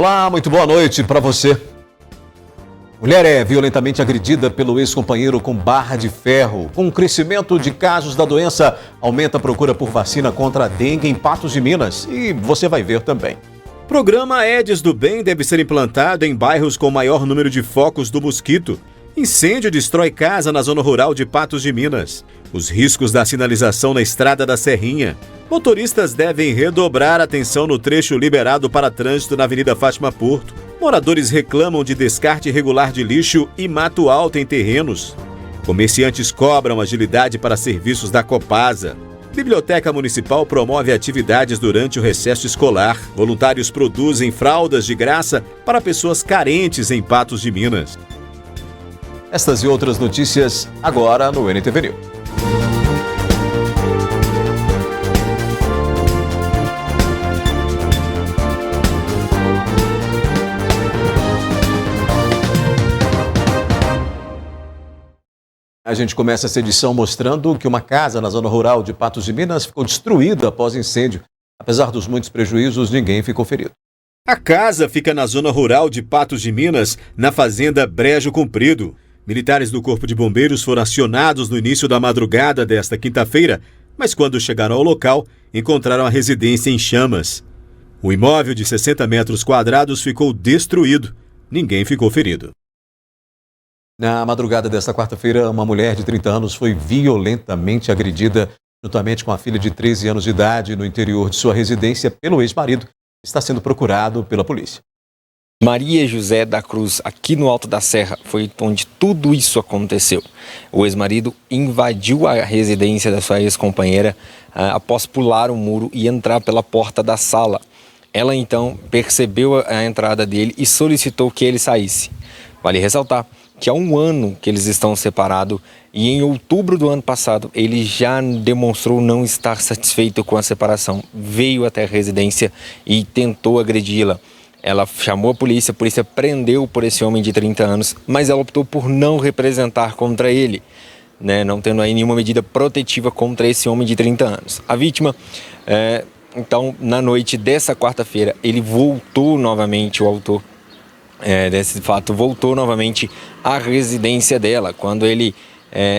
Olá, muito boa noite para você. Mulher é violentamente agredida pelo ex-companheiro com barra de ferro. Com o crescimento de casos da doença, aumenta a procura por vacina contra a dengue em Patos de Minas. E você vai ver também. Programa Aedes do Bem deve ser implantado em bairros com maior número de focos do mosquito. Incêndio destrói casa na zona rural de Patos de Minas. Os riscos da sinalização na estrada da Serrinha. Motoristas devem redobrar a atenção no trecho liberado para trânsito na Avenida Fátima Porto. Moradores reclamam de descarte irregular de lixo e mato alto em terrenos. Comerciantes cobram agilidade para serviços da Copasa. Biblioteca Municipal promove atividades durante o recesso escolar. Voluntários produzem fraldas de graça para pessoas carentes em Patos de Minas. Estas e outras notícias agora no NTV News. A gente começa essa edição mostrando que uma casa na zona rural de Patos de Minas ficou destruída após incêndio. Apesar dos muitos prejuízos, ninguém ficou ferido. A casa fica na zona rural de Patos de Minas, na fazenda Brejo Comprido. Militares do Corpo de Bombeiros foram acionados no início da madrugada desta quinta-feira, mas quando chegaram ao local, encontraram a residência em chamas. O imóvel de 60 metros quadrados ficou destruído. Ninguém ficou ferido. Na madrugada desta quarta-feira, uma mulher de 30 anos foi violentamente agredida juntamente com a filha de 13 anos de idade no interior de sua residência pelo ex-marido, que está sendo procurado pela polícia. Maria José da Cruz, aqui no Alto da Serra, foi onde tudo isso aconteceu. O ex-marido invadiu a residência da sua ex-companheira após pular o muro e entrar pela porta da sala. Ela então percebeu a entrada dele e solicitou que ele saísse. Vale ressaltar que há um ano que eles estão separados e em outubro do ano passado ele já demonstrou não estar satisfeito com a separação. Veio até a residência e tentou agredi-la. Ela chamou a polícia prendeu por esse homem de 30 anos, mas ela optou por não representar contra ele, né? Não tendo aí nenhuma medida protetiva contra esse homem de 30 anos. A vítima, então, na noite dessa quarta-feira, ele voltou novamente, o autor desse fato, voltou novamente à residência dela, quando ele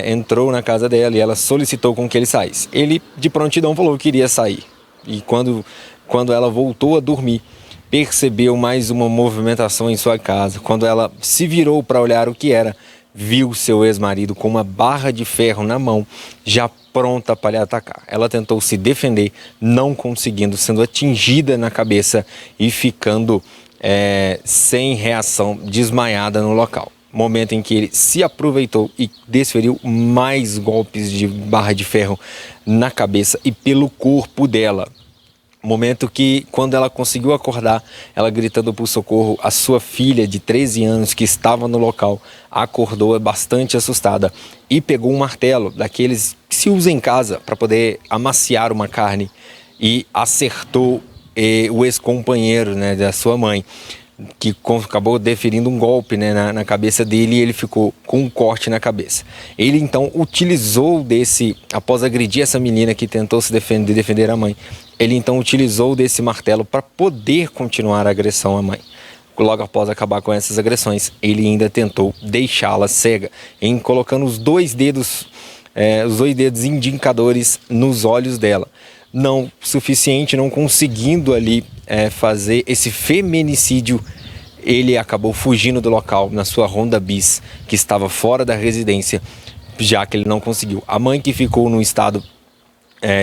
entrou na casa dela e ela solicitou com que ele saísse. Ele, de prontidão, falou que iria sair. E quando ela voltou a dormir, percebeu mais uma movimentação em sua casa. Quando ela se virou para olhar o que era, viu seu ex-marido com uma barra de ferro na mão, já pronta para lhe atacar. Ela tentou se defender, não conseguindo, sendo atingida na cabeça e ficando sem reação, desmaiada no local. Momento em que ele se aproveitou e desferiu mais golpes de barra de ferro na cabeça e pelo corpo dela. Momento que, quando ela conseguiu acordar, ela gritando por socorro, a sua filha de 13 anos que estava no local acordou bastante assustada e pegou um martelo daqueles que se usa em casa para poder amaciar uma carne e acertou o ex-companheiro, né, da sua mãe, que acabou deferindo um golpe, né, na cabeça dele, e ele ficou com um corte na cabeça. Ele então utilizou após agredir essa menina que tentou se defender a mãe, ele então utilizou desse martelo para poder continuar a agressão à mãe. Logo após acabar com essas agressões, ele ainda tentou deixá-la cega, colocando os dois dedos indicadores nos olhos dela. Não suficiente, não conseguindo ali fazer esse feminicídio, ele acabou fugindo do local na sua Honda Bis, que estava fora da residência, já que ele não conseguiu. A mãe, que ficou num estado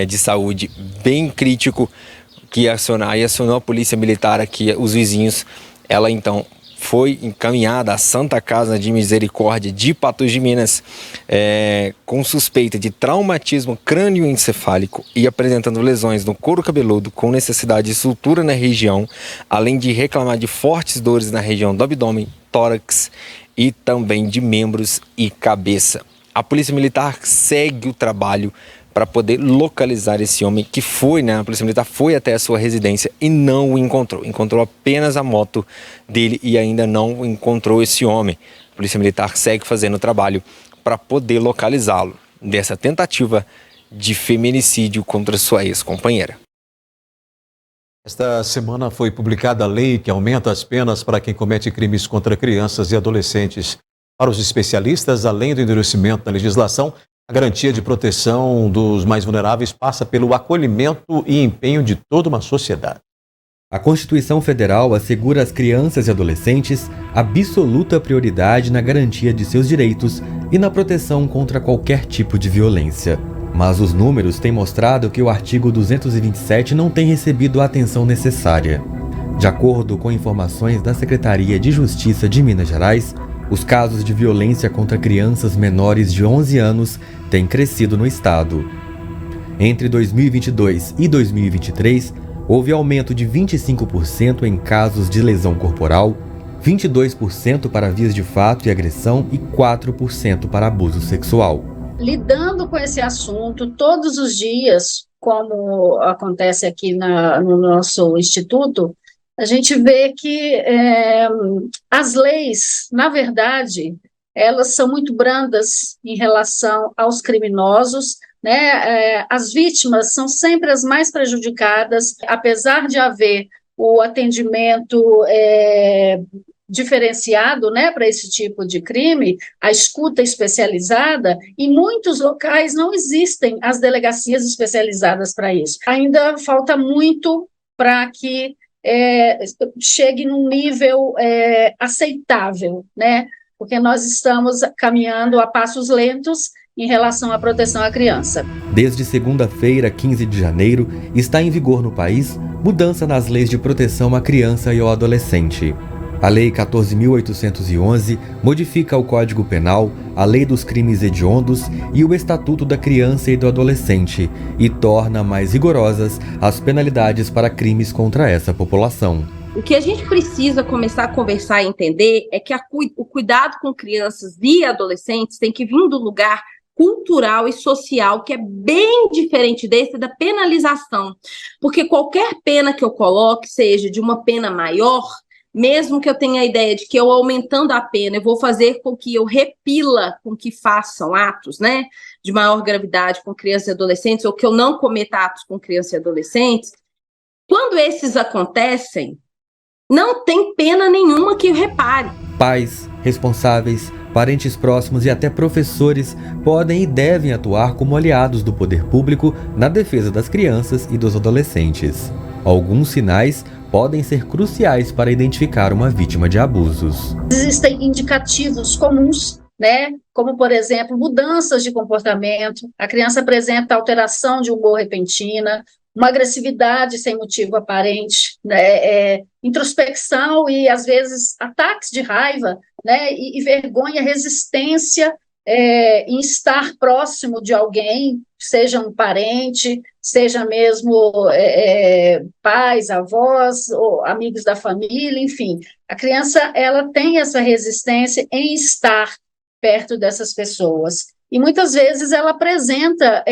de saúde bem crítico, que acionou a polícia militar aqui, os vizinhos, ela então foi encaminhada à Santa Casa de Misericórdia de Patos de Minas com suspeita de traumatismo crânioencefálico e apresentando lesões no couro cabeludo com necessidade de sutura na região, além de reclamar de fortes dores na região do abdômen, tórax e também de membros e cabeça. A Polícia Militar segue o trabalho para poder localizar esse homem que foi, né? A Polícia Militar foi até a sua residência e não o encontrou. Encontrou apenas a moto dele e ainda não encontrou esse homem. A Polícia Militar segue fazendo o trabalho para poder localizá-lo dessa tentativa de feminicídio contra sua ex-companheira. Esta semana foi publicada a lei que aumenta as penas para quem comete crimes contra crianças e adolescentes. Para os especialistas, além do endurecimento da legislação, a garantia de proteção dos mais vulneráveis passa pelo acolhimento e empenho de toda uma sociedade. A Constituição Federal assegura às crianças e adolescentes absoluta prioridade na garantia de seus direitos e na proteção contra qualquer tipo de violência. Mas os números têm mostrado que o artigo 227 não tem recebido a atenção necessária. De acordo com informações da Secretaria de Justiça de Minas Gerais, os casos de violência contra crianças menores de 11 anos têm crescido no estado. Entre 2022 e 2023, houve aumento de 25% em casos de lesão corporal, 22% para vias de fato e agressão e 4% para abuso sexual. Lidando com esse assunto todos os dias, como acontece aqui no nosso instituto, a gente vê que as leis, na verdade, elas são muito brandas em relação aos criminosos, né? As vítimas são sempre as mais prejudicadas, apesar de haver o atendimento diferenciado, né, para esse tipo de crime, a escuta especializada, em muitos locais não existem as delegacias especializadas para isso. Ainda falta muito para que chegue num nível aceitável, né, porque nós estamos caminhando a passos lentos em relação à proteção à criança. Desde segunda-feira, 15 de janeiro, está em vigor no país mudança nas leis de proteção à criança e ao adolescente. A Lei 14.811 modifica o Código Penal, a Lei dos Crimes Hediondos e o Estatuto da Criança e do Adolescente e torna mais rigorosas as penalidades para crimes contra essa população. O que a gente precisa começar a conversar e entender é que o cuidado com crianças e adolescentes tem que vir do lugar cultural e social, que é bem diferente desse da penalização. Porque qualquer pena que eu coloque, seja de uma pena maior, mesmo que eu tenha a ideia de que eu aumentando a pena, eu vou fazer com que eu repila com que façam atos, né, de maior gravidade com crianças e adolescentes, ou que eu não cometa atos com crianças e adolescentes, quando esses acontecem, não tem pena nenhuma que repare. Pais, responsáveis, parentes próximos e até professores podem e devem atuar como aliados do poder público na defesa das crianças e dos adolescentes. Alguns sinais podem ser cruciais para identificar uma vítima de abusos. Existem indicativos comuns, né? Como, por exemplo, mudanças de comportamento, a criança apresenta alteração de humor repentina, uma agressividade sem motivo aparente, né? Introspecção e, às vezes, ataques de raiva, né? E vergonha, resistência em estar próximo de alguém, seja um parente, seja mesmo pais, avós, ou amigos da família, enfim. A criança, ela tem essa resistência em estar perto dessas pessoas. E muitas vezes ela apresenta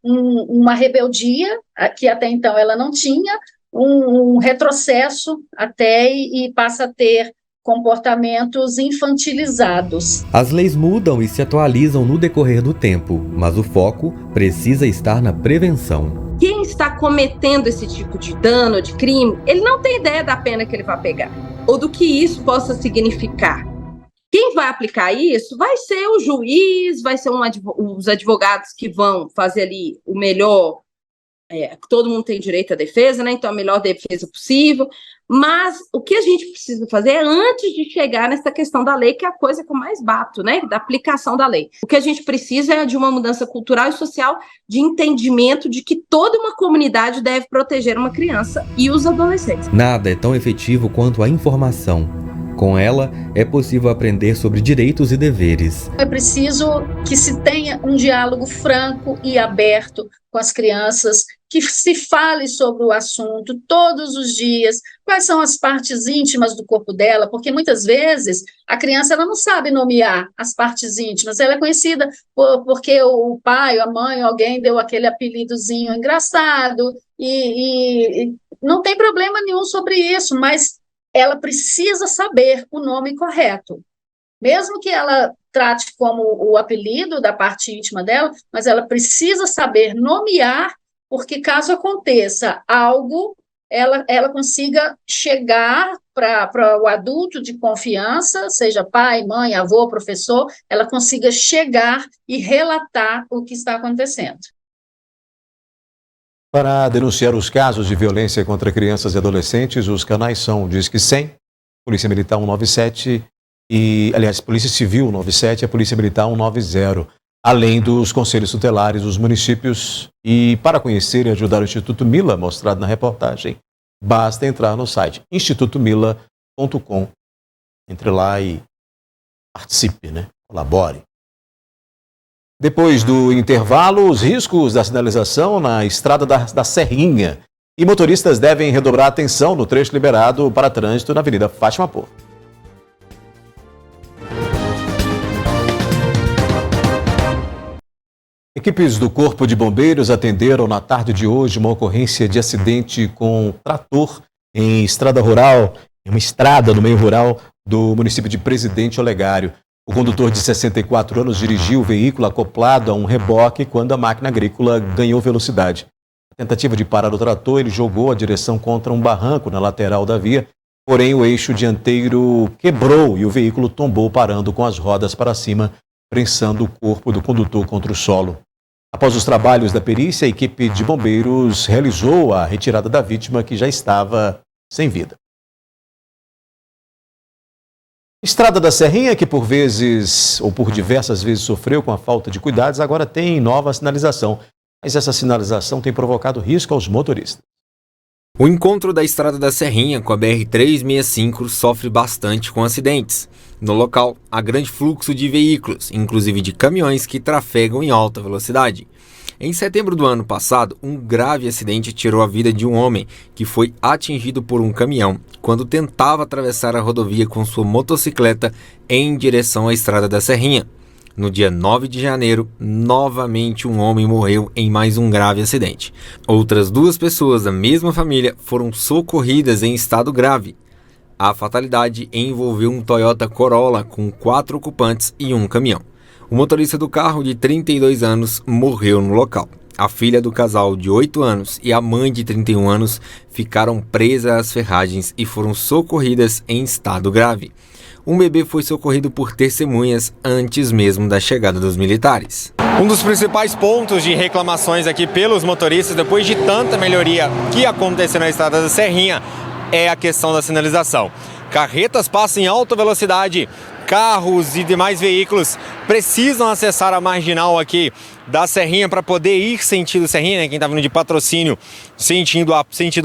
uma rebeldia, que até então ela não tinha, um retrocesso até e passa a ter comportamentos infantilizados. As leis mudam e se atualizam no decorrer do tempo, mas o foco precisa estar na prevenção. Quem está cometendo esse tipo de dano, de crime, ele não tem ideia da pena que ele vai pegar, ou do que isso possa significar. Quem vai aplicar isso vai ser o juiz, vai ser os advogados que vão fazer ali o melhor, todo mundo tem direito à defesa, né? Então a melhor defesa possível, mas o que a gente precisa fazer é, antes de chegar nessa questão da lei, que é a coisa que eu mais bato, né? Da aplicação da lei. O que a gente precisa é de uma mudança cultural e social, de entendimento de que toda uma comunidade deve proteger uma criança e os adolescentes. Nada é tão efetivo quanto a informação. Com ela, é possível aprender sobre direitos e deveres. É preciso que se tenha um diálogo franco e aberto com as crianças, que se fale sobre o assunto todos os dias, quais são as partes íntimas do corpo dela, porque muitas vezes a criança ela não sabe nomear as partes íntimas, ela é conhecida porque o pai, a mãe, alguém deu aquele apelidozinho engraçado, e não tem problema nenhum sobre isso, mas ela precisa saber o nome correto. Mesmo que ela trate como o apelido da parte íntima dela, mas ela precisa saber nomear, porque caso aconteça algo ela consiga chegar para o adulto de confiança, seja pai, mãe, avô, professor, ela consiga chegar e relatar o que está acontecendo. Para denunciar os casos de violência contra crianças e adolescentes, os canais são o Disque 100, Polícia Militar 197 Polícia Civil 97 e a Polícia Militar 190, além dos conselhos tutelares dos municípios. E para conhecer e ajudar o Instituto Mila, mostrado na reportagem, basta entrar no site institutomila.com. Entre lá e participe, colabore. Depois do intervalo, os riscos da sinalização na estrada da Serrinha. E motoristas devem redobrar atenção no trecho liberado para trânsito na Avenida Fátima Porto. Equipes do Corpo de Bombeiros atenderam na tarde de hoje uma ocorrência de acidente com trator em estrada rural, em uma estrada no meio rural do município de Presidente Olegário. O condutor de 64 anos dirigiu o veículo acoplado a um reboque quando a máquina agrícola ganhou velocidade. Na tentativa de parar o trator, ele jogou a direção contra um barranco na lateral da via, porém o eixo dianteiro quebrou e o veículo tombou, parando com as rodas para cima, prensando o corpo do condutor contra o solo. Após os trabalhos da perícia, a equipe de bombeiros realizou a retirada da vítima, que já estava sem vida. Estrada da Serrinha, que por vezes ou por diversas vezes sofreu com a falta de cuidados, agora tem nova sinalização. Mas essa sinalização tem provocado risco aos motoristas. O encontro da Estrada da Serrinha com a BR-365 sofre bastante com acidentes. No local, há grande fluxo de veículos, inclusive de caminhões que trafegam em alta velocidade. Em setembro do ano passado, um grave acidente tirou a vida de um homem que foi atingido por um caminhão quando tentava atravessar a rodovia com sua motocicleta em direção à Estrada da Serrinha. No dia 9 de janeiro, novamente um homem morreu em mais um grave acidente. Outras 2 pessoas da mesma família foram socorridas em estado grave. A fatalidade envolveu um Toyota Corolla com 4 ocupantes e um caminhão. O motorista do carro, de 32 anos, morreu no local. A filha do casal, de 8 anos, e a mãe, de 31 anos, ficaram presas às ferragens e foram socorridas em estado grave. Um bebê foi socorrido por testemunhas antes mesmo da chegada dos militares. Um dos principais pontos de reclamações aqui pelos motoristas, depois de tanta melhoria que aconteceu na Estrada da Serrinha, é a questão da sinalização. Carretas passam em alta velocidade, carros e demais veículos precisam acessar a marginal aqui da Serrinha para poder ir sentido Serrinha, Quem está vindo de Patrocínio sentido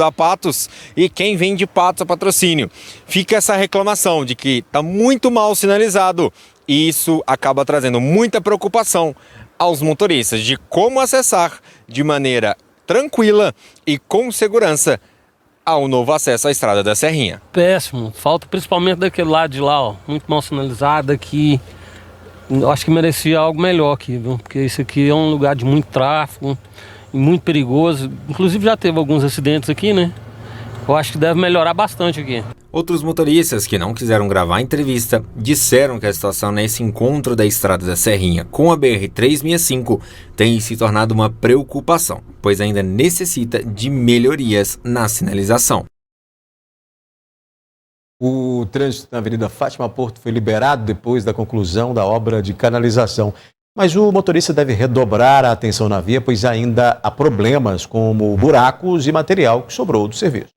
a Patos, e quem vem de Patos a Patrocínio. Fica essa reclamação de que está muito mal sinalizado, e isso acaba trazendo muita preocupação aos motoristas de como acessar de maneira tranquila e com segurança ao novo acesso à Estrada da Serrinha. Péssimo, falta principalmente daquele lado de lá, ó, muito mal sinalizado aqui. Eu acho que merecia algo melhor aqui, viu? Porque isso aqui é um lugar de muito tráfego, muito perigoso. Inclusive já teve alguns acidentes aqui, né? Eu acho que deve melhorar bastante aqui. Outros motoristas que não quiseram gravar a entrevista disseram que a situação nesse encontro da Estrada da Serrinha com a BR-365 tem se tornado uma preocupação, pois ainda necessita de melhorias na sinalização. O trânsito na Avenida Fátima Porto foi liberado depois da conclusão da obra de canalização. Mas o motorista deve redobrar a atenção na via, pois ainda há problemas como buracos e material que sobrou do serviço.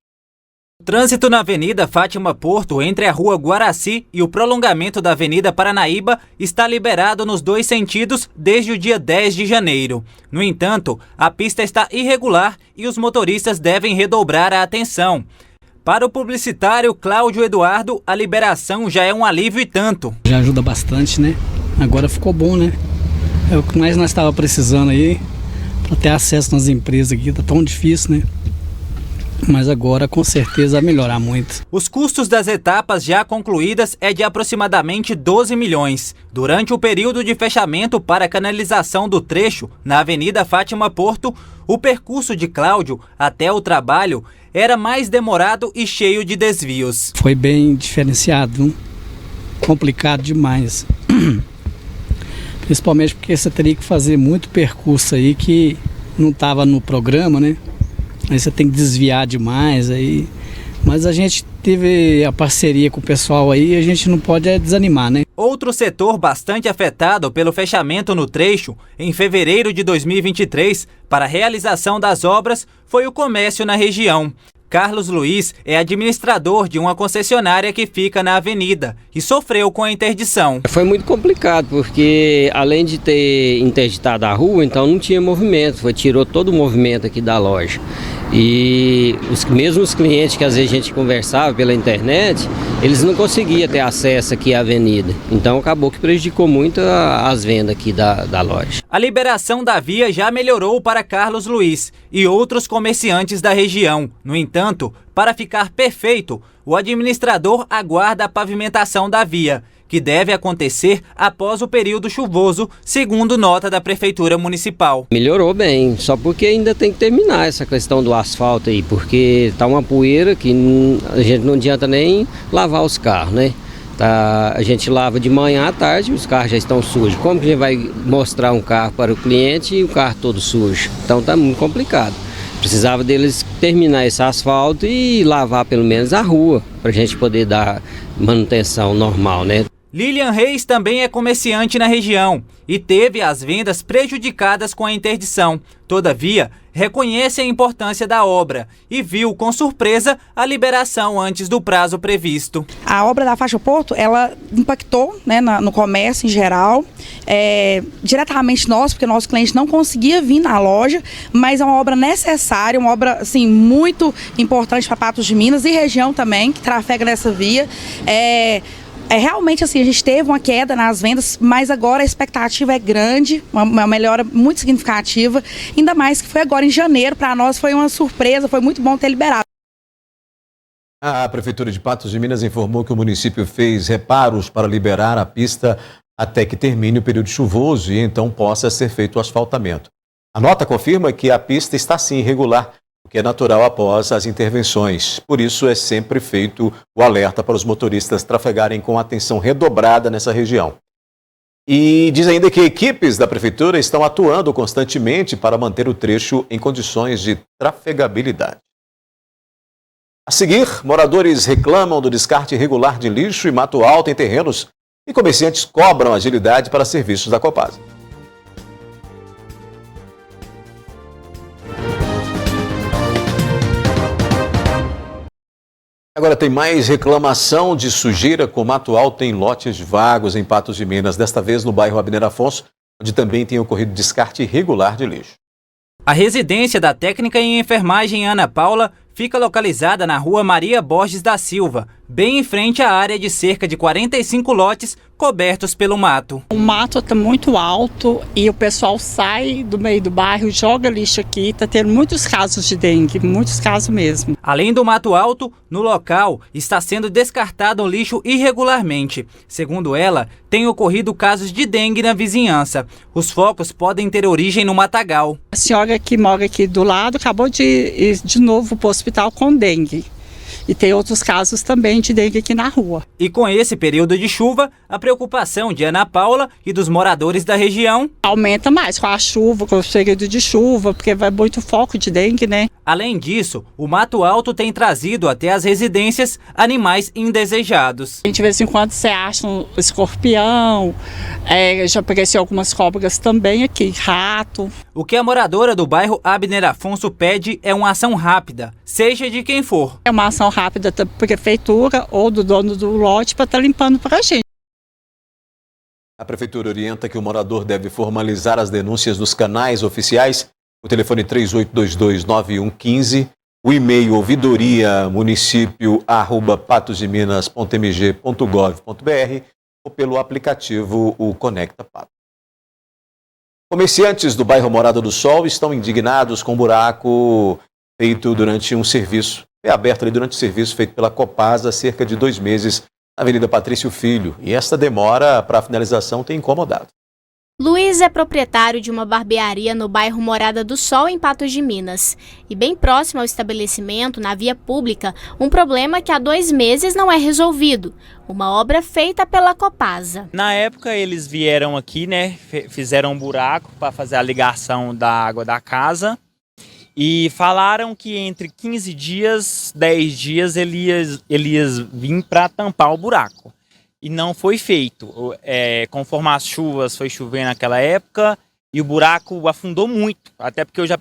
O trânsito na Avenida Fátima Porto, entre a Rua Guaraci e o prolongamento da Avenida Paranaíba, está liberado nos 2 sentidos desde o dia 10 de janeiro. No entanto, a pista está irregular e os motoristas devem redobrar a atenção. Para o publicitário Cláudio Eduardo, a liberação já é um alívio e tanto. Já ajuda bastante, né? Agora ficou bom, né? É o que mais nós estávamos precisando aí, para ter acesso nas empresas aqui, tá tão difícil, né? Mas agora com certeza vai melhorar muito. Os custos das etapas já concluídas é de aproximadamente 12 milhões. Durante o período de fechamento para a canalização do trecho na Avenida Fátima Porto, o percurso de Cláudio até o trabalho era mais demorado e cheio de desvios. Foi bem diferenciado, complicado demais. Principalmente porque você teria que fazer muito percurso aí que não estava no programa, né? Aí você tem que desviar demais, aí... Mas a gente teve a parceria com o pessoal aí e a gente não pode desanimar, né? Outro setor bastante afetado pelo fechamento no trecho, em fevereiro de 2023, para a realização das obras, foi o comércio na região. Carlos Luiz é administrador de uma concessionária que fica na avenida e sofreu com a interdição. Foi muito complicado, porque além de ter interditado a rua, então não tinha movimento, tirou todo o movimento aqui da loja. E mesmo os clientes que às vezes a gente conversava pela internet, eles não conseguiam ter acesso aqui à avenida. Então acabou que prejudicou muito as vendas aqui da loja. A liberação da via já melhorou para Carlos Luiz e outros comerciantes da região. No entanto, para ficar perfeito, o administrador aguarda a pavimentação da via, que deve acontecer após o período chuvoso, segundo nota da Prefeitura Municipal. Melhorou bem, só porque ainda tem que terminar essa questão do asfalto aí, porque tá uma poeira que a gente não adianta nem lavar os carros, né? A gente lava de manhã à tarde, os carros já estão sujos. Como que a gente vai mostrar um carro para o cliente e o carro todo sujo? Então tá muito complicado. Precisava deles terminar esse asfalto e lavar pelo menos a rua, para a gente poder dar manutenção normal, né? Lilian Reis também é comerciante na região e teve as vendas prejudicadas com a interdição. Todavia, reconhece a importância da obra e viu com surpresa a liberação antes do prazo previsto. A obra da faixa Porto, ela impactou, né, no comércio em geral, diretamente nós, porque nosso cliente não conseguia vir na loja, mas é uma obra necessária, uma obra assim, muito importante para Patos de Minas e região também, que trafega nessa via. Realmente assim, a gente teve uma queda nas vendas, mas agora a expectativa é grande, uma melhora muito significativa, ainda mais que foi agora em janeiro, para nós foi uma surpresa, foi muito bom ter liberado. A Prefeitura de Patos de Minas informou que o município fez reparos para liberar a pista até que termine o período chuvoso e então possa ser feito o asfaltamento. A nota confirma que a pista está sim irregular, o que é natural após as intervenções. Por isso é sempre feito o alerta para os motoristas trafegarem com atenção redobrada nessa região. E diz ainda que equipes da Prefeitura estão atuando constantemente para manter o trecho em condições de trafegabilidade. A seguir, moradores reclamam do descarte irregular de lixo e mato alto em terrenos e comerciantes cobram agilidade para serviços da Copasa. Agora tem mais reclamação de sujeira com mato alto em lotes vagos em Patos de Minas, desta vez no bairro Abner Afonso, onde também tem ocorrido descarte irregular de lixo. A residência da técnica em enfermagem Ana Paula fica localizada na rua Maria Borges da Silva, bem em frente à área de cerca de 45 lotes cobertos pelo mato. O mato está muito alto e o pessoal sai do meio do bairro, joga lixo aqui, está tendo muitos casos de dengue, muitos casos mesmo. Além do mato alto, no local está sendo descartado lixo irregularmente. Segundo ela, tem ocorrido casos de dengue na vizinhança. Os focos podem ter origem no matagal. A senhora que mora aqui do lado acabou de ir de novo para o hospital com dengue. E tem outros casos também de dengue aqui na rua. E com esse período de chuva, a preocupação de Ana Paula e dos moradores da região aumenta mais com a chuva, com o período de chuva, porque vai muito foco de dengue, né? Além disso, o mato alto tem trazido até as residências animais indesejados. De vez em quando você acha um escorpião, já apareceu algumas cobras também aqui, rato. O que a moradora do bairro Abner Afonso pede é uma ação rápida, seja de quem for. É uma ação rápida da prefeitura ou do dono do lote para estar limpando para a gente. A Prefeitura orienta que o morador deve formalizar as denúncias nos canais oficiais, o telefone 38229115, o e-mail ouvidoria-município@patosdeminas.mg.gov.br ou pelo aplicativo o Conecta Patos. Comerciantes do bairro Morada do Sol estão indignados com um buraco feito durante um serviço, aberto ali durante o serviço feito pela Copasa há cerca de 2 meses na Avenida Patrício Filho, e esta demora para a finalização tem incomodado. Luiz é proprietário de uma barbearia no bairro Morada do Sol, em Patos de Minas. E bem próximo ao estabelecimento, na via pública, um problema que há 2 meses não é resolvido. Uma obra feita pela Copasa. Na época eles vieram aqui, né, fizeram um buraco para fazer a ligação da água da casa. E falaram que entre 15 dias, 10 dias, ele ia vir para tampar o buraco. E não foi feito. Conforme as chuvas, foi chover naquela época, e o buraco afundou muito. Até porque eu já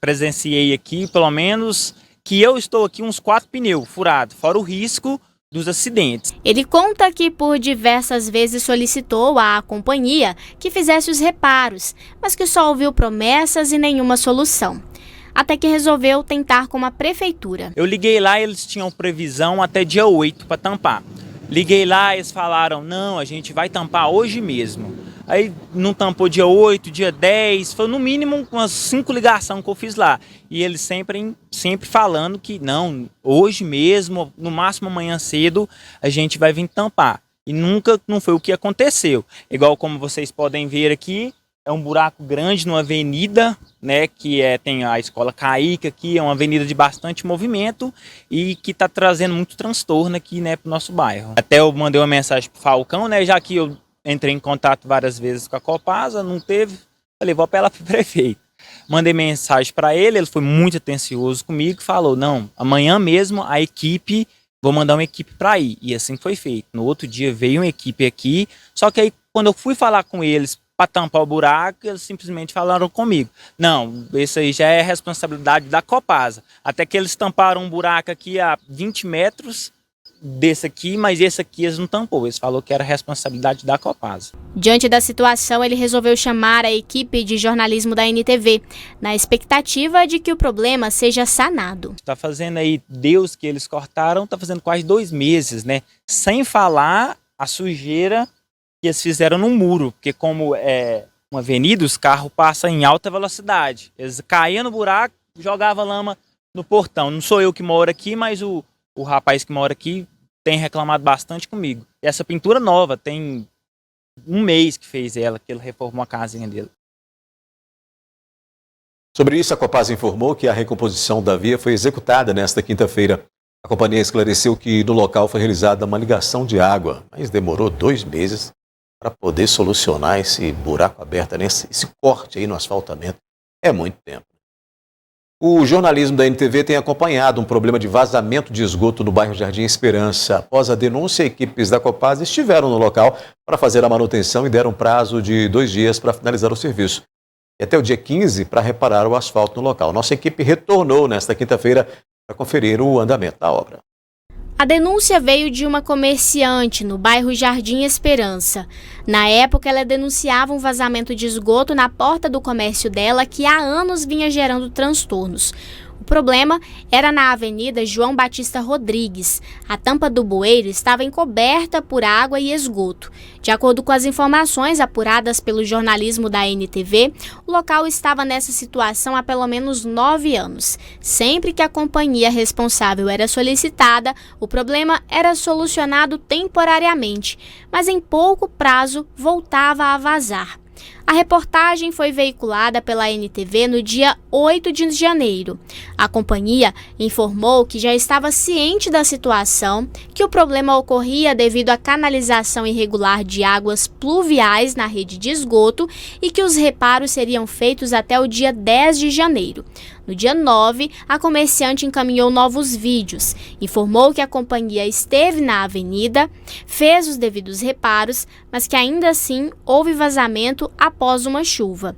presenciei aqui, pelo menos, que eu estou aqui uns 4 pneus furados, fora o risco dos acidentes. Ele conta que por diversas vezes solicitou à companhia que fizesse os reparos, mas que só ouviu promessas e nenhuma solução. Até que resolveu tentar com a prefeitura. Eu liguei lá, eles tinham previsão até dia 8 para tampar. Liguei lá, eles falaram, não, a gente vai tampar hoje mesmo. Aí não tampou dia 8, dia 10, foi no mínimo umas 5 ligações que eu fiz lá. E eles sempre falando que não, hoje mesmo, no máximo amanhã cedo, a gente vai vir tampar. E não foi o que aconteceu. Igual como vocês podem ver aqui, é um buraco grande numa avenida, né, que tem a escola Caíca aqui, é uma avenida de bastante movimento e que está trazendo muito transtorno aqui, né, para o nosso bairro. Até eu mandei uma mensagem para o Falcão, né, já que eu entrei em contato várias vezes com a Copasa, não teve, falei, vou apelar para o prefeito. Mandei mensagem para ele foi muito atencioso comigo, falou, não, amanhã mesmo vou mandar uma equipe para ir. E assim foi feito. No outro dia veio uma equipe aqui, só que aí quando eu fui falar com eles para tampar o buraco, eles simplesmente falaram comigo, não, isso aí já é responsabilidade da Copasa. Até que eles tamparam um buraco aqui a 20 metros, desse aqui, mas esse aqui eles não tampou, eles falaram que era responsabilidade da Copasa. Diante da situação, ele resolveu chamar a equipe de jornalismo da NTV, na expectativa de que o problema seja sanado. Tá fazendo aí, Deus que eles cortaram, tá fazendo quase 2 meses, né? Sem falar a sujeira que eles fizeram no muro, porque como é uma avenida, os carros passam em alta velocidade. Eles caíam no buraco, jogavam lama no portão. Não sou eu que moro aqui, mas o rapaz que mora aqui tem reclamado bastante comigo. E essa pintura nova, tem 1 mês que fez ela, que ele reformou a casinha dele. Sobre isso, a Copasa informou que a recomposição da via foi executada nesta quinta-feira. A companhia esclareceu que no local foi realizada uma ligação de água, mas demorou 2 meses para poder solucionar esse buraco aberto, esse corte aí no asfaltamento. É muito tempo. O jornalismo da NTV tem acompanhado um problema de vazamento de esgoto no bairro Jardim Esperança. Após a denúncia, equipes da Copasa estiveram no local para fazer a manutenção e deram prazo de 2 dias para finalizar o serviço. E até o dia 15 para reparar o asfalto no local. Nossa equipe retornou nesta quinta-feira para conferir o andamento da obra. A denúncia veio de uma comerciante no bairro Jardim Esperança. Na época, ela denunciava um vazamento de esgoto na porta do comércio dela que há anos vinha gerando transtornos. O problema era na Avenida João Batista Rodrigues. A tampa do bueiro estava encoberta por água e esgoto. De acordo com as informações apuradas pelo jornalismo da NTV, o local estava nessa situação há pelo menos 9 anos. Sempre que a companhia responsável era solicitada, o problema era solucionado temporariamente, mas em pouco prazo voltava a vazar. A reportagem foi veiculada pela NTV no dia 8 de janeiro. A companhia informou que já estava ciente da situação, que o problema ocorria devido à canalização irregular de águas pluviais na rede de esgoto e que os reparos seriam feitos até o dia 10 de janeiro. No dia 9, a comerciante encaminhou novos vídeos, informou que a companhia esteve na avenida, fez os devidos reparos, mas que ainda assim houve vazamento após uma chuva.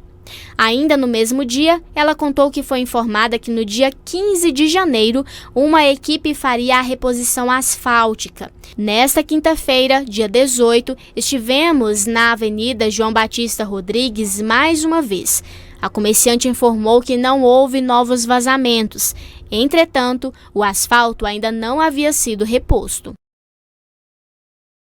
Ainda no mesmo dia, ela contou que foi informada que no dia 15 de janeiro, uma equipe faria a reposição asfáltica. Nesta quinta-feira, dia 18, estivemos na Avenida João Batista Rodrigues mais uma vez. A comerciante informou que não houve novos vazamentos. Entretanto, o asfalto ainda não havia sido reposto.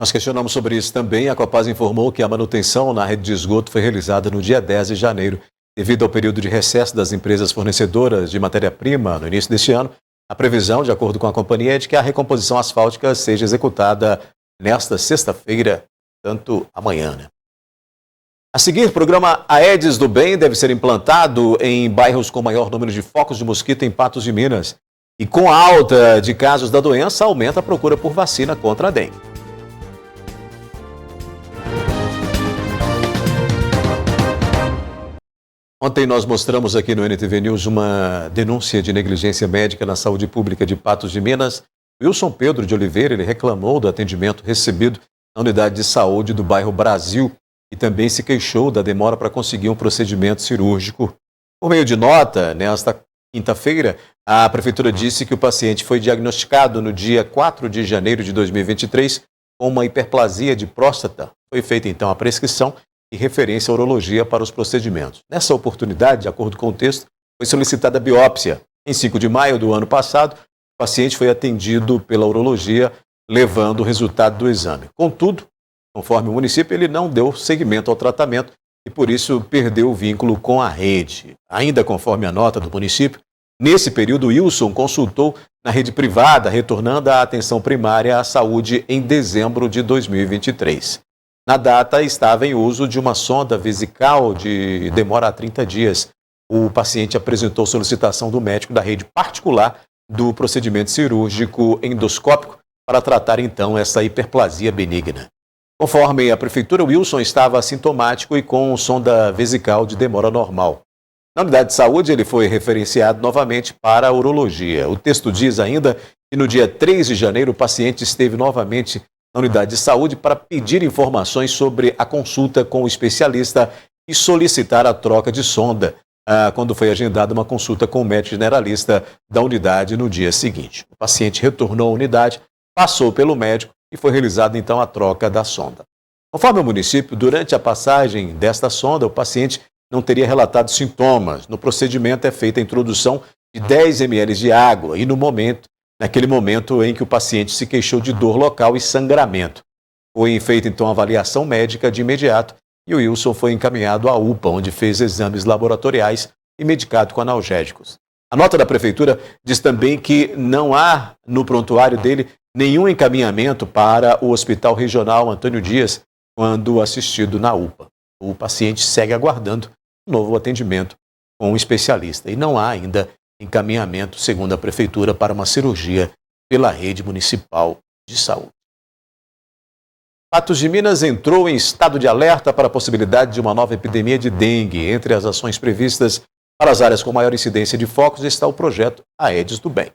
Nós questionamos sobre isso também. A Copasa informou que a manutenção na rede de esgoto foi realizada no dia 10 de janeiro. Devido ao período de recesso das empresas fornecedoras de matéria-prima no início deste ano, a previsão, de acordo com a companhia, é de que a recomposição asfáltica seja executada nesta sexta-feira, tanto amanhã, A seguir, o programa Aedes do Bem deve ser implantado em bairros com maior número de focos de mosquito em Patos de Minas. E com a alta de casos da doença, aumenta a procura por vacina contra a dengue. Ontem Ontem nós mostramos aqui no NTV News uma denúncia de negligência médica na saúde pública de Patos de Minas. Wilson Pedro de Oliveira, ele reclamou do atendimento recebido na unidade de saúde do bairro Brasil e também se queixou da demora para conseguir um procedimento cirúrgico. Por meio de nota, nesta quinta-feira, a prefeitura disse que o paciente foi diagnosticado no dia 4 de janeiro de 2023 com uma hiperplasia de próstata. Foi feita então a prescrição e referência à urologia para os procedimentos. Nessa oportunidade, de acordo com o texto, foi solicitada a biópsia. Em 5 de maio do ano passado, o paciente foi atendido pela urologia, levando o resultado do exame. Contudo, conforme o município, ele não deu seguimento ao tratamento e, por isso, perdeu o vínculo com a rede. Ainda conforme a nota do município, nesse período, Wilson consultou na rede privada, retornando à atenção primária à saúde em dezembro de 2023. Na data, estava em uso de uma sonda vesical de demora a 30 dias. O paciente apresentou solicitação do médico da rede particular do procedimento cirúrgico endoscópico para tratar, então, essa hiperplasia benigna. Conforme a prefeitura, Wilson estava assintomático e com sonda vesical de demora normal. Na unidade de saúde, ele foi referenciado novamente para a urologia. O texto diz ainda que no dia 3 de janeiro, o paciente esteve novamente na unidade de saúde para pedir informações sobre a consulta com o especialista e solicitar a troca de sonda, quando foi agendada uma consulta com o médico generalista da unidade no dia seguinte. O paciente retornou à unidade, passou pelo médico e foi realizada então a troca da sonda. Conforme o município, durante a passagem desta sonda, o paciente não teria relatado sintomas. No procedimento é feita a introdução de 10 ml de água e naquele momento em que o paciente se queixou de dor local e sangramento. Foi feita então a avaliação médica de imediato e o Wilson foi encaminhado à UPA, onde fez exames laboratoriais e medicado com analgésicos. A nota da prefeitura diz também que não há no prontuário dele nenhum encaminhamento para o Hospital Regional Antônio Dias quando assistido na UPA. O paciente segue aguardando um novo atendimento com um especialista e não há ainda encaminhamento, segundo a prefeitura, para uma cirurgia pela rede municipal de saúde. Patos de Minas entrou em estado de alerta para a possibilidade de uma nova epidemia de dengue. Entre as ações previstas para as áreas com maior incidência de focos está o projeto Aedes do Bem.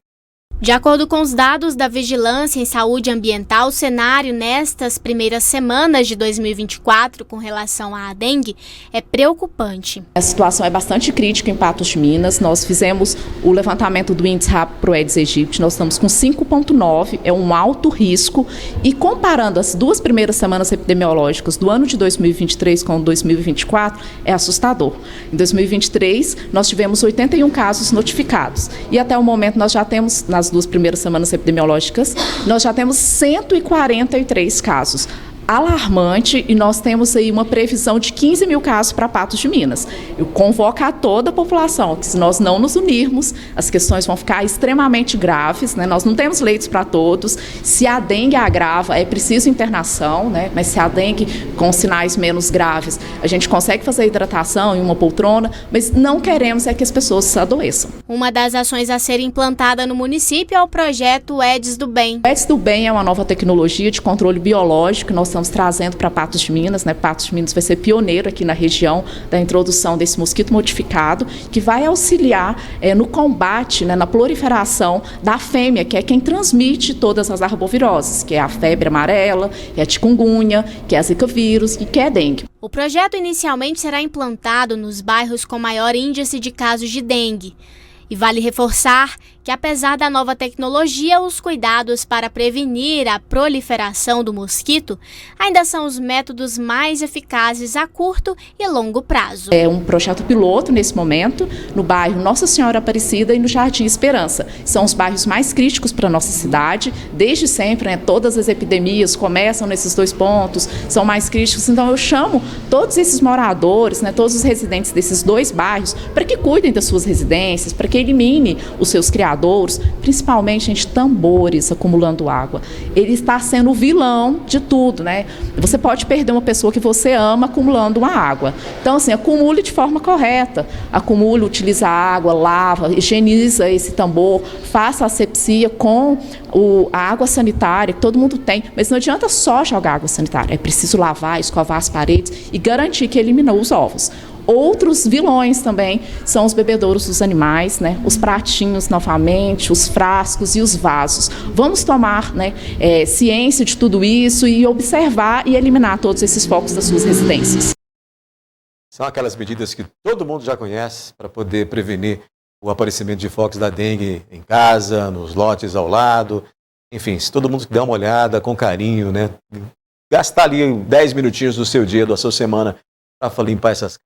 De acordo com os dados da Vigilância em Saúde Ambiental, o cenário nestas primeiras semanas de 2024 com relação à dengue é preocupante. A situação é bastante crítica em Patos de Minas. Nós fizemos o levantamento do índice rápido para o Aedes aegypti, nós estamos com 5,9, é um alto risco. E comparando as duas primeiras semanas epidemiológicas do ano de 2023 com 2024, é assustador. Em 2023, nós tivemos 81 casos notificados e até o momento nós já temos, nas duas primeiras semanas epidemiológicas, nós já temos 143 casos. Alarmante, e nós temos aí uma previsão de 15 mil casos para Patos de Minas. Eu convoco a toda a população que, se nós não nos unirmos, as questões vão ficar extremamente graves, né? Nós não temos leitos para todos. Se a dengue agrava, é preciso internação, né? Mas se a dengue com sinais menos graves, a gente consegue fazer hidratação em uma poltrona, mas não queremos é que as pessoas se adoeçam. Uma das ações a ser implantada no município é o projeto Aedes do Bem. O Aedes do Bem é uma nova tecnologia de controle biológico que nós estamos trazendo para Patos de Minas, né? Patos de Minas vai ser pioneiro aqui na região da introdução desse mosquito modificado, que vai auxiliar no combate, né, na proliferação da fêmea, que é quem transmite todas as arboviroses, que é a febre amarela, que é a chikungunya, que é a zika vírus e que é a dengue. O projeto inicialmente será implantado nos bairros com maior índice de casos de dengue. E vale reforçar que, apesar da nova tecnologia, os cuidados para prevenir a proliferação do mosquito ainda são os métodos mais eficazes a curto e longo prazo. É um projeto piloto nesse momento no bairro Nossa Senhora Aparecida e no Jardim Esperança. São os bairros mais críticos para a nossa cidade. Desde sempre, né, todas as epidemias começam nesses dois pontos, são mais críticos. Então eu chamo todos esses moradores, né, todos os residentes desses dois bairros, para que cuidem das suas residências, para que elimine os seus criadouros, principalmente, gente, tambores acumulando água. Ele está sendo o vilão de tudo, né? Você pode perder uma pessoa que você ama acumulando uma água. Então, assim, acumule de forma correta. Acumule, utiliza água, lava, higieniza esse tambor, faça asepsia com a água sanitária, que todo mundo tem, mas não adianta só jogar água sanitária. É preciso lavar, escovar as paredes e garantir que eliminou os ovos. Outros vilões também são os bebedouros dos animais, né? Os pratinhos novamente, os frascos e os vasos. Vamos tomar, né, ciência de tudo isso e observar e eliminar todos esses focos das suas residências. São aquelas medidas que todo mundo já conhece para poder prevenir o aparecimento de focos da dengue em casa, nos lotes ao lado. Enfim, se todo mundo der uma olhada com carinho, né? Gastar ali 10 minutinhos do seu dia, da sua semana, para limpar essas,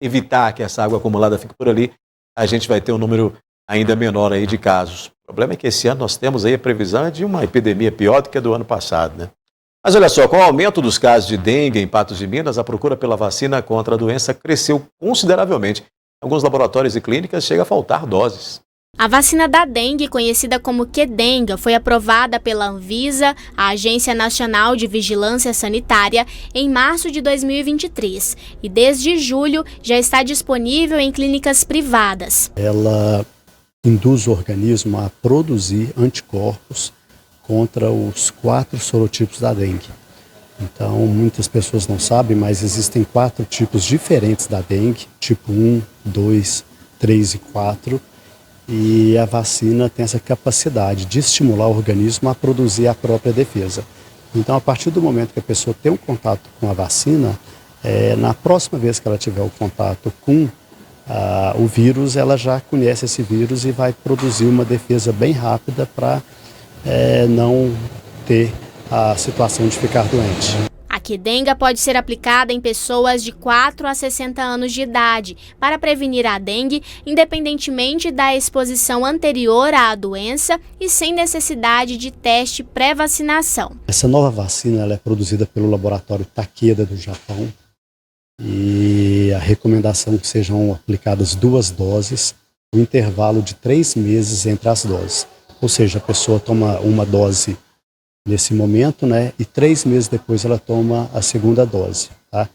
evitar que essa água acumulada fique por ali, a gente vai ter um número ainda menor aí de casos. O problema é que esse ano nós temos aí a previsão de uma epidemia pior do que a do ano passado, né? Mas olha só, com o aumento dos casos de dengue em Patos de Minas, a procura pela vacina contra a doença cresceu consideravelmente. Em alguns laboratórios e clínicas chega a faltar doses. A vacina da dengue, conhecida como Qdenga, foi aprovada pela Anvisa, a Agência Nacional de Vigilância Sanitária, em março de 2023 e desde julho já está disponível em clínicas privadas. Ela induz o organismo a produzir anticorpos contra os 4 sorotipos da dengue. Então, muitas pessoas não sabem, mas existem 4 tipos diferentes da dengue, tipo 1, 2, 3 e 4. E a vacina tem essa capacidade de estimular o organismo a produzir a própria defesa. Então, a partir do momento que a pessoa tem um contato com a vacina, na próxima vez que ela tiver o contato com o vírus, ela já conhece esse vírus e vai produzir uma defesa bem rápida para não ter a situação de ficar doente. A Qdenga pode ser aplicada em pessoas de 4 a 60 anos de idade para prevenir a dengue, independentemente da exposição anterior à doença e sem necessidade de teste pré-vacinação. Essa nova vacina ela é produzida pelo laboratório Takeda do Japão e a recomendação é que sejam aplicadas 2 doses, um intervalo de 3 meses entre as doses. Ou seja, a pessoa toma uma dose nesse momento, né? E 3 meses depois ela toma a segunda dose, tá?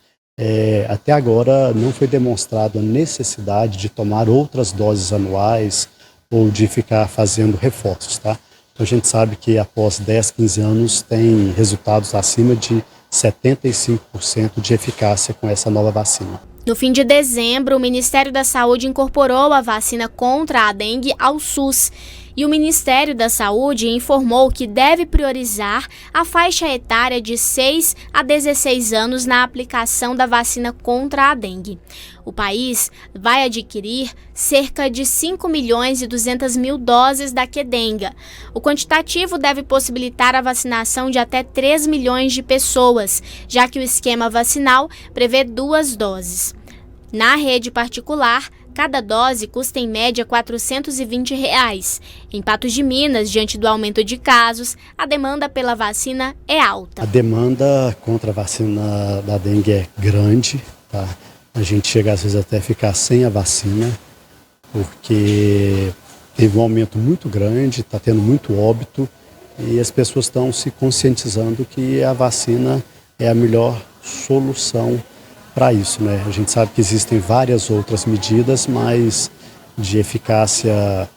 Até agora não foi demonstrado a necessidade de tomar outras doses anuais ou de ficar fazendo reforços, tá? Então a gente sabe que após 10, 15 anos tem resultados acima de 75% de eficácia com essa nova vacina. No fim de dezembro, o Ministério da Saúde incorporou a vacina contra a dengue ao SUS. E o Ministério da Saúde informou que deve priorizar a faixa etária de 6 a 16 anos na aplicação da vacina contra a dengue. O país vai adquirir cerca de 5.200.000 doses da Qdenga. O quantitativo deve possibilitar a vacinação de até 3 milhões de pessoas, já que o esquema vacinal prevê 2 doses. Na rede particular, cada dose custa em média R$ 420. Em Patos de Minas, diante do aumento de casos, a demanda pela vacina é alta. A demanda contra a vacina da dengue é grande, tá? A gente chega às vezes até a ficar sem a vacina, porque teve um aumento muito grande, está tendo muito óbito e as pessoas estão se conscientizando que a vacina é a melhor solução para isso, né? A gente sabe que existem várias outras medidas, mas de eficácia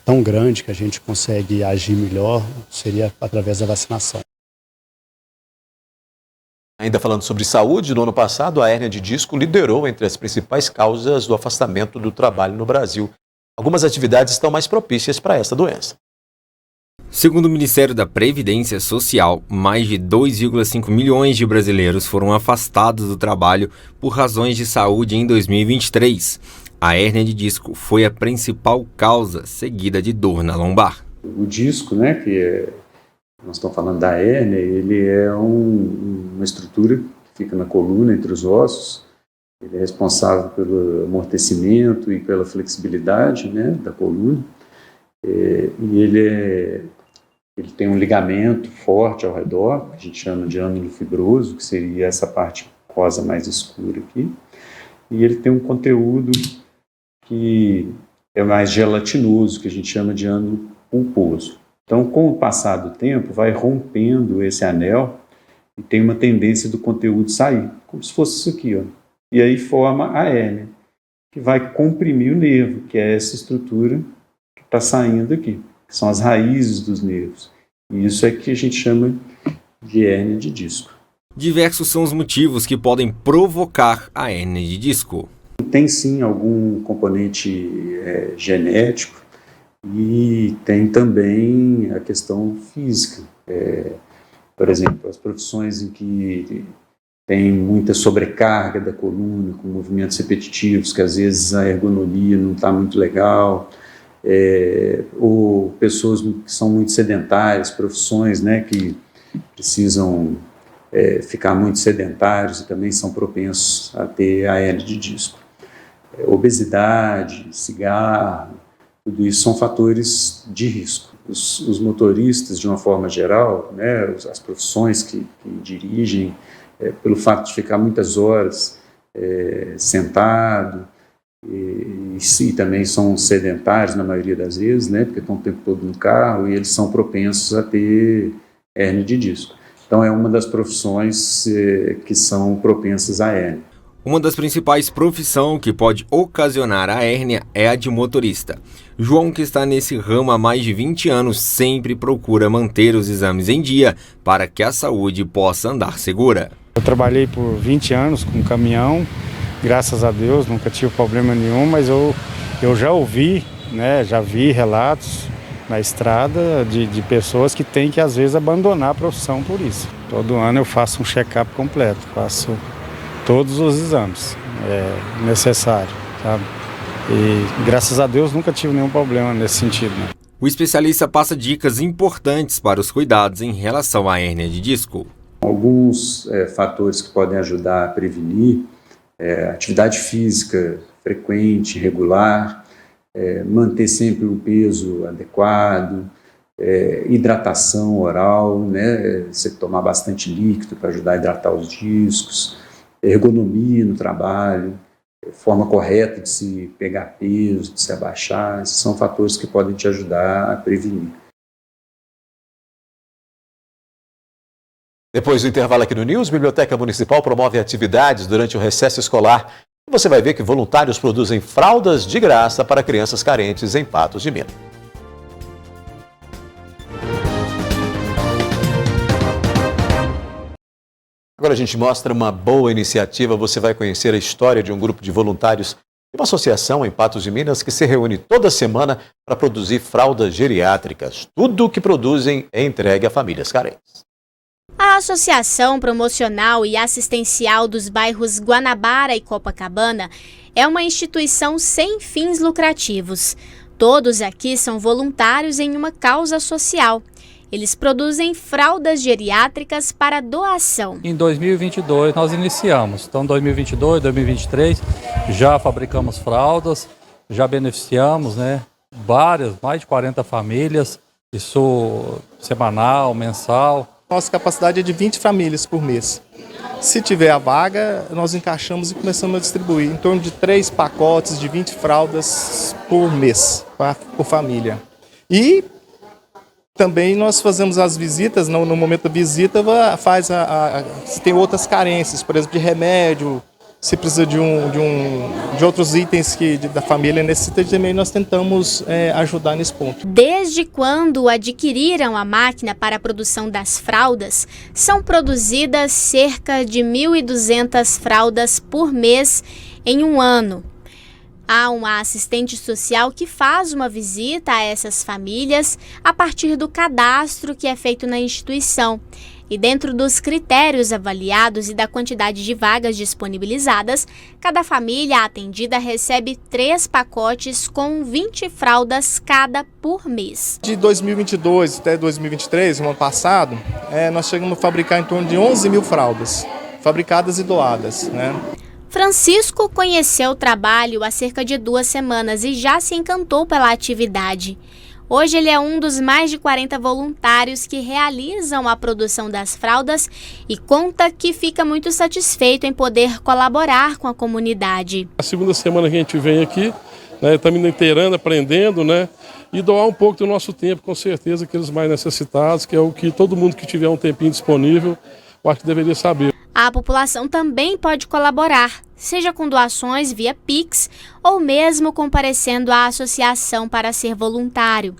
tão grande que a gente consegue agir melhor seria através da vacinação. Ainda falando sobre saúde, no ano passado a hérnia de disco liderou entre as principais causas do afastamento do trabalho no Brasil. Algumas atividades estão mais propícias para essa doença. Segundo o Ministério da Previdência Social, mais de 2,5 milhões de brasileiros foram afastados do trabalho por razões de saúde em 2023. A hérnia de disco foi a principal causa, seguida de dor na lombar. O disco, né, nós estamos falando da hérnia, ele é uma estrutura que fica na coluna, entre os ossos. Ele é responsável pelo amortecimento e pela flexibilidade, né, da coluna. E ele tem um ligamento forte ao redor, que a gente chama de ânulo fibroso, que seria essa parte rosa mais escura aqui. E ele tem um conteúdo que é mais gelatinoso, que a gente chama de ânulo pulposo. Então, com o passar do tempo, vai rompendo esse anel e tem uma tendência do conteúdo sair, como se fosse isso aqui, ó. E aí forma a hérnia, que vai comprimir o nervo, que é essa estrutura que está saindo aqui, que são as raízes dos nervos. E isso é que a gente chama de hérnia de disco. Diversos são os motivos que podem provocar a hérnia de disco. Tem sim algum componente genético e tem também a questão física. Por exemplo, as profissões em que tem muita sobrecarga da coluna, com movimentos repetitivos, que às vezes a ergonomia não está muito legal, ou pessoas que são muito sedentárias, profissões, né, que precisam ficar muito sedentários e também são propensos a ter a hérnia de disco. Obesidade, cigarro, tudo isso são fatores de risco. Os motoristas, de uma forma geral, né, as profissões que dirigem, pelo fato de ficar muitas horas sentado, e também são sedentários na maioria das vezes, né, porque estão o tempo todo no carro, e eles são propensos a ter hérnia de disco. Então é uma das profissões que são propensas à hérnia. Uma das principais profissões que pode ocasionar a hérnia é a de motorista. João, que está nesse ramo há mais de 20 anos, sempre procura manter os exames em dia para que a saúde possa andar segura. Eu trabalhei por 20 anos com caminhão, graças a Deus, nunca tive problema nenhum, mas eu já ouvi, né, já vi relatos na estrada de pessoas que têm que às vezes abandonar a profissão por isso. Todo ano eu faço um check-up completo, faço todos os exames necessários, sabe? E graças a Deus nunca tive nenhum problema nesse sentido, né? O especialista passa dicas importantes para os cuidados em relação à hérnia de disco. Alguns fatores que podem ajudar a prevenir: atividade física frequente, regular, manter sempre um peso adequado, hidratação oral, né? Você tomar bastante líquido para ajudar a hidratar os discos, ergonomia no trabalho, forma correta de se pegar peso, de se abaixar. Esses são fatores que podem te ajudar a prevenir. Depois do intervalo aqui no News, a Biblioteca Municipal promove atividades durante o recesso escolar. E você vai ver que voluntários produzem fraldas de graça para crianças carentes em Patos de Minas. Agora a gente mostra uma boa iniciativa. Você vai conhecer a história de um grupo de voluntários de uma associação em Patos de Minas que se reúne toda semana para produzir fraldas geriátricas. Tudo o que produzem é entregue a famílias carentes. A Associação Promocional e Assistencial dos bairros Guanabara e Copacabana é uma instituição sem fins lucrativos. Todos aqui são voluntários em uma causa social. Eles produzem fraldas geriátricas para doação. Em 2022 nós iniciamos. Então, 2022, 2023, já fabricamos fraldas, já beneficiamos, né, mais de 40 famílias, isso semanal, mensal. Nossa capacidade é de 20 famílias por mês. Se tiver a vaga, nós encaixamos e começamos a distribuir em torno de 3 pacotes de 20 fraldas por mês, por família. E também nós fazemos as visitas, no momento da visita, se tem outras carências, por exemplo, de remédio, se precisa de outros itens que da família necessita, também nós tentamos ajudar nesse ponto. Desde quando adquiriram a máquina para a produção das fraldas, são produzidas cerca de 1.200 fraldas por mês em um ano. Há uma assistente social que faz uma visita a essas famílias a partir do cadastro que é feito na instituição. E dentro dos critérios avaliados e da quantidade de vagas disponibilizadas, cada família atendida recebe 3 pacotes com 20 fraldas cada por mês. De 2022 até 2023, no ano passado, nós chegamos a fabricar em torno de 11 mil fraldas, fabricadas e doadas, né? Francisco conheceu o trabalho há cerca de 2 semanas e já se encantou pela atividade. Hoje ele é um dos mais de 40 voluntários que realizam a produção das fraldas e conta que fica muito satisfeito em poder colaborar com a comunidade. A segunda semana que a gente vem aqui, né, estamos inteirando, aprendendo, né, e doar um pouco do nosso tempo, com certeza, aqueles mais necessitados, que é o que todo mundo que tiver um tempinho disponível, eu acho que deveria saber. A população também pode colaborar, seja com doações via Pix ou mesmo comparecendo à associação para ser voluntário.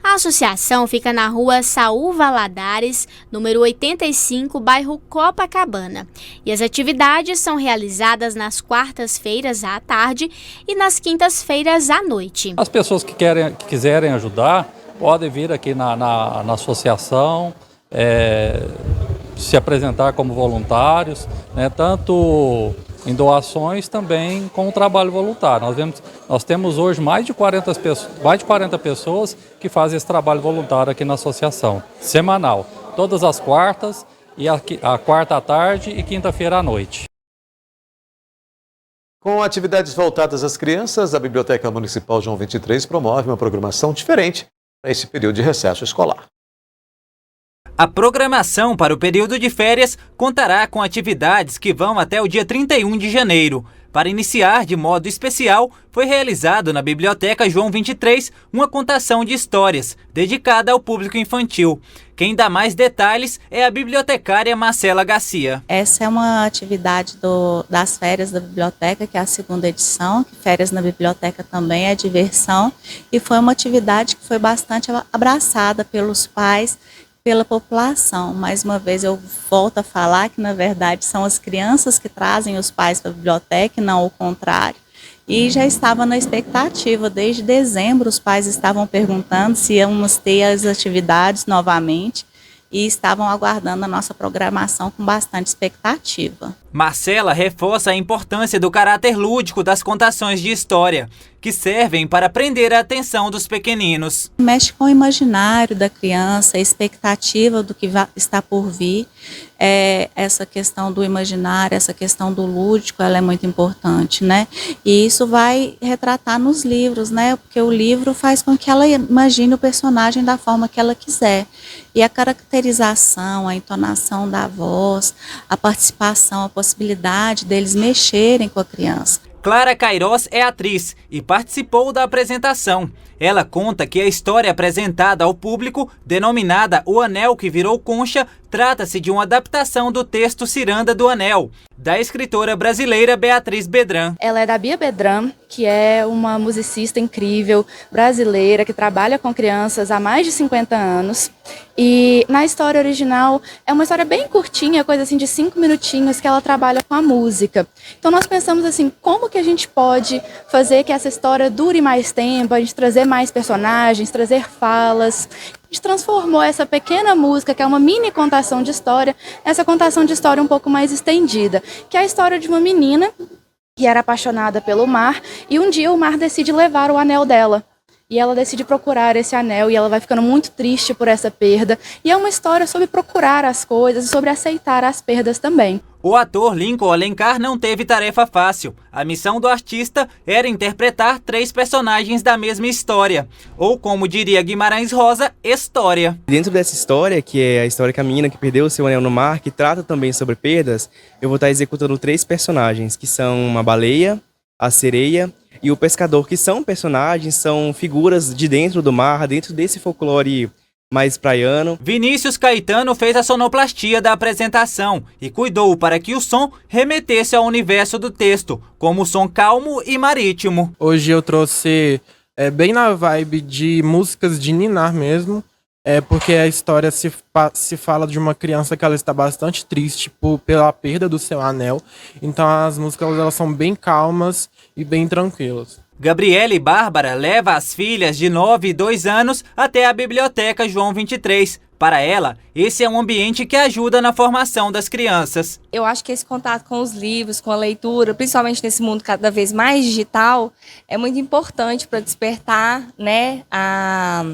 A associação fica na rua Saul Valadares, número 85, bairro Copacabana. E as atividades são realizadas nas quartas-feiras à tarde e nas quintas-feiras à noite. As pessoas que quiserem ajudar podem vir aqui na associação, se apresentar como voluntários, né, tanto em doações também com o trabalho voluntário. Nós temos hoje mais de 40 pessoas que fazem esse trabalho voluntário aqui na associação, semanal, todas as quartas, e a quarta à tarde e quinta-feira à noite. Com atividades voltadas às crianças, a Biblioteca Municipal João 23 promove uma programação diferente para esse período de recesso escolar. A programação para o período de férias contará com atividades que vão até o dia 31 de janeiro. Para iniciar de modo especial, foi realizado na Biblioteca João 23 uma contação de histórias, dedicada ao público infantil. Quem dá mais detalhes é a bibliotecária Marcela Garcia. Essa é uma atividade das férias da biblioteca, que é a segunda edição, que férias na biblioteca também é diversão, e foi uma atividade que foi bastante abraçada pelos pais, pela população. Mais uma vez eu volto a falar que na verdade são as crianças que trazem os pais para a biblioteca e não o contrário. E já estava na expectativa, desde dezembro os pais estavam perguntando se íamos ter as atividades novamente e estavam aguardando a nossa programação com bastante expectativa. Marcela reforça a importância do caráter lúdico das contações de história, que servem para prender a atenção dos pequeninos. Mexe com o imaginário da criança, a expectativa do que está por vir. Essa questão do imaginário, essa questão do lúdico, ela é muito importante, né? E isso vai retratar nos livros, né? Porque o livro faz com que ela imagine o personagem da forma que ela quiser. E a caracterização, a entonação da voz, a participação, a possibilidade deles mexerem com a criança. Clara Queiroz é atriz e participou da apresentação. Ela conta que a história apresentada ao público, denominada O Anel que Virou Concha, trata-se de uma adaptação do texto Ciranda do Anel, da escritora brasileira Beatriz Bedran. Ela é da Bia Bedran, que é uma musicista incrível, brasileira, que trabalha com crianças há mais de 50 anos. E na história original é uma história bem curtinha, coisa assim de 5 minutinhos, que ela trabalha com a música. Então nós pensamos assim, como que a gente pode fazer que essa história dure mais tempo, a gente trazer mais personagens, trazer falas. A gente transformou essa pequena música, que é uma mini contação de história, essa contação de história um pouco mais estendida, que é a história de uma menina que era apaixonada pelo mar, e um dia o mar decide levar o anel dela. E ela decide procurar esse anel e ela vai ficando muito triste por essa perda. E é uma história sobre procurar as coisas e sobre aceitar as perdas também. O ator Lincoln Alencar não teve tarefa fácil. A missão do artista era interpretar 3 personagens da mesma história. Ou, como diria Guimarães Rosa, história. Dentro dessa história, que é a história que a menina que perdeu o seu anel no mar, que trata também sobre perdas, eu vou estar executando 3 personagens, que são uma baleia, a sereia e o pescador, que são personagens, são figuras de dentro do mar, dentro desse folclore mais praiano. Vinícius Caetano fez a sonoplastia da apresentação e cuidou para que o som remetesse ao universo do texto, como o som calmo e marítimo. Hoje eu trouxe bem na vibe de músicas de ninar mesmo, porque a história se fala de uma criança que ela está bastante triste pela perda do seu anel. Então as músicas elas são bem calmas e bem tranquilas. Gabriele Bárbara leva as filhas de 9 e 2 anos até a Biblioteca João 23. Para ela, esse é um ambiente que ajuda na formação das crianças. Eu acho que esse contato com os livros, com a leitura, principalmente nesse mundo cada vez mais digital, é muito importante para despertar, né, a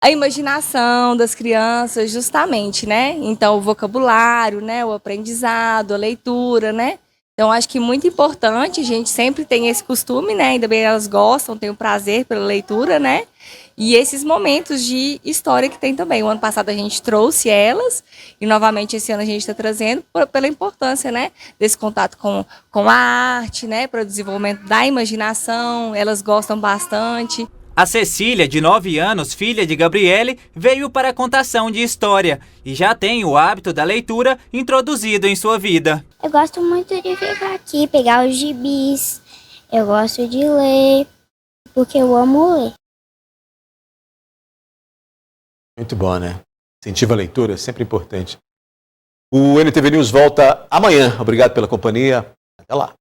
imaginação das crianças, justamente, né? Então, o vocabulário, né, o aprendizado, a leitura, né? Então, acho que muito importante, a gente sempre tem esse costume, né? Ainda bem elas gostam, têm o prazer pela leitura, né? E esses momentos de história que tem também. O ano passado a gente trouxe elas e novamente esse ano a gente está trazendo pela importância, né? Desse contato com a arte, né? Para o desenvolvimento da imaginação, elas gostam bastante. A Cecília, de 9 anos, filha de Gabriele, veio para a contação de história e já tem o hábito da leitura introduzido em sua vida. Eu gosto muito de ficar aqui, pegar os gibis. Eu gosto de ler, porque eu amo ler. Muito bom, né? Incentiva a leitura, é sempre importante. O NTV News volta amanhã. Obrigado pela companhia. Até lá.